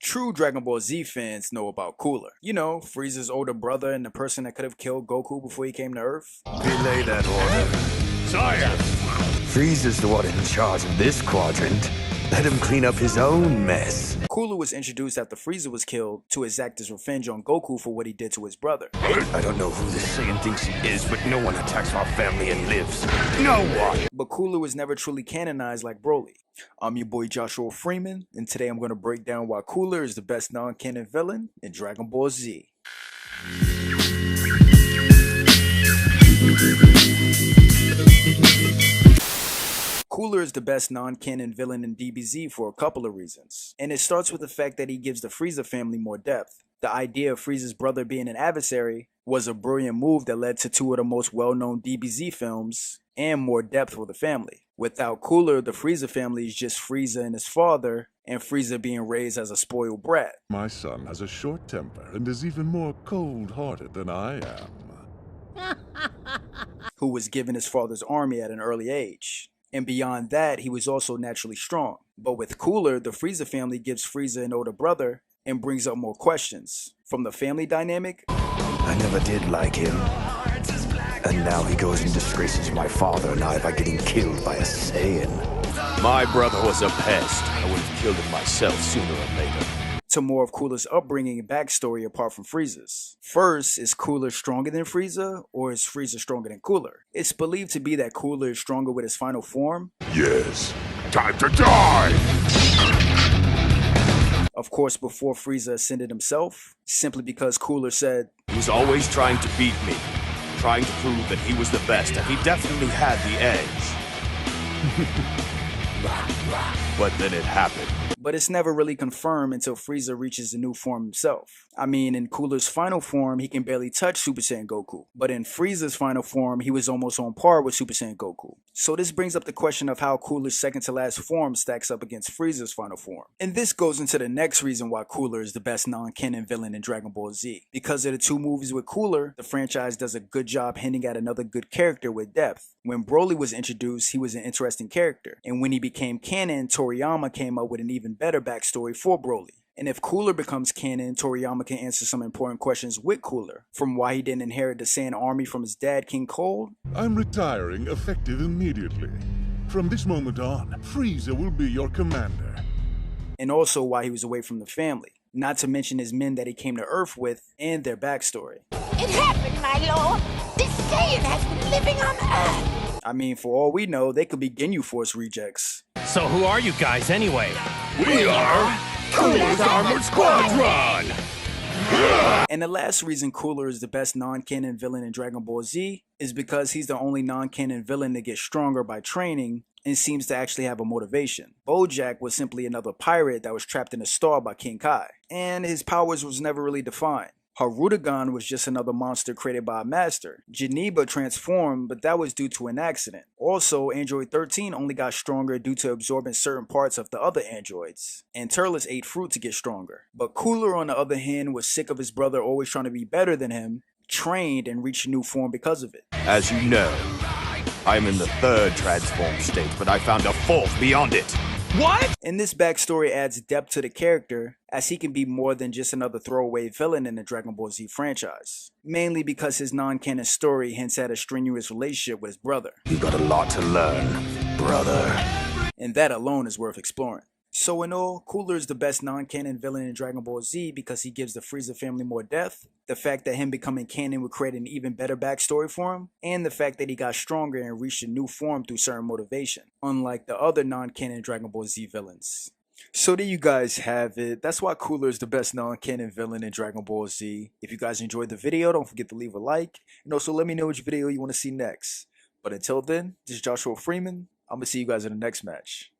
True Dragon Ball Z fans know about Cooler. You know, Frieza's older brother and the person that could have killed Goku before he came to Earth. Relay that order. Sire! Frieza's the one in charge of this quadrant. Let him clean up his own mess. Cooler was introduced after Frieza was killed to exact his revenge on Goku for what he did to his brother. I don't know who this Saiyan thinks he is, but no one attacks our family and lives. No one! But Cooler was never truly canonized like Broly. I'm your boy Joshua Freeman, and today I'm going to break down why Cooler is the best non-canon villain in Dragon Ball Z. Cooler is the best non-canon villain in DBZ for a couple of reasons, and it starts with the fact that he gives the Frieza family more depth. The idea of Frieza's brother being an adversary was a brilliant move that led to two of the most well-known DBZ films and more depth for the family. Without Cooler, the Frieza family is just Frieza and his father, and Frieza being raised as a spoiled brat. My son has a short temper and is even more cold-hearted than I am. Who was given his father's army at an early age. And beyond that, he was also naturally strong. But with Cooler, the Frieza family gives Frieza an older brother and brings up more questions. From the family dynamic, I never did like him. And now he goes and disgraces my father and I by getting killed by a Saiyan. My brother was a pest. I would have killed him myself sooner or later. to more of Cooler's upbringing and backstory apart from Frieza's. First, is Cooler stronger than Frieza, or is Frieza stronger than Cooler? It's believed to be that Cooler is stronger with his final form. Yes, time to die! Of course, before Frieza ascended himself, simply because Cooler said, He was always trying to beat me, trying to prove that he was the best, and he definitely had the edge. But then it happened. But it's never really confirmed until Frieza reaches a new form himself. I mean, in Cooler's final form, he can barely touch Super Saiyan Goku. But in Frieza's final form, he was almost on par with Super Saiyan Goku. So this brings up the question of how Cooler's second to last form stacks up against Frieza's final form. And this goes into the next reason why Cooler is the best non-canon villain in Dragon Ball Z. Because of the two movies with Cooler, the franchise does a good job hinting at another good character with depth. When Broly was introduced, he was an interesting character. And when he became canon, Toriyama came up with an even better backstory for Broly. And if Cooler becomes canon, Toriyama can answer some important questions with Cooler, from why he didn't inherit the Saiyan army from his dad, King Cold. I'm retiring effective immediately. From this moment on, Frieza will be your commander. And also why he was away from the family. Not to mention his men that he came to Earth with and their backstory. It happened, my lord. This Saiyan has been living on Earth. I mean, for all we know, they could be Ginyu Force rejects. So who are you guys anyway? We are Cooler's Armored Squadron! And the last reason Cooler is the best non-canon villain in Dragon Ball Z is because he's the only non-canon villain to get stronger by training and seems to actually have a motivation. Bojack was simply another pirate that was trapped in a star by King Kai, and his powers was never really defined. Harudagon was just another monster created by a master. Geneba transformed, but that was due to an accident. Also, Android 13 only got stronger due to absorbing certain parts of the other androids. And Turles ate fruit to get stronger. But Cooler, on the other hand, was sick of his brother always trying to be better than him, trained, and reached a new form because of it. As you know, I'm in the third transform state, but I found a fourth beyond it. What? And this backstory adds depth to the character, as he can be more than just another throwaway villain in the Dragon Ball Z franchise. Mainly because his non-canon story hints at a strenuous relationship with his brother. You got a lot to learn, brother. And that alone is worth exploring. So in all, Cooler is the best non-canon villain in Dragon Ball Z because he gives the Frieza family more depth, the fact that him becoming canon would create an even better backstory for him, and the fact that he got stronger and reached a new form through certain motivation, unlike the other non-canon Dragon Ball Z villains. So there you guys have it. That's why Cooler is the best non-canon villain in Dragon Ball Z. If you guys enjoyed the video, don't forget to leave a like, and also let me know which video you want to see next. But until then, this is Joshua Freeman. I'm going to see you guys in the next match.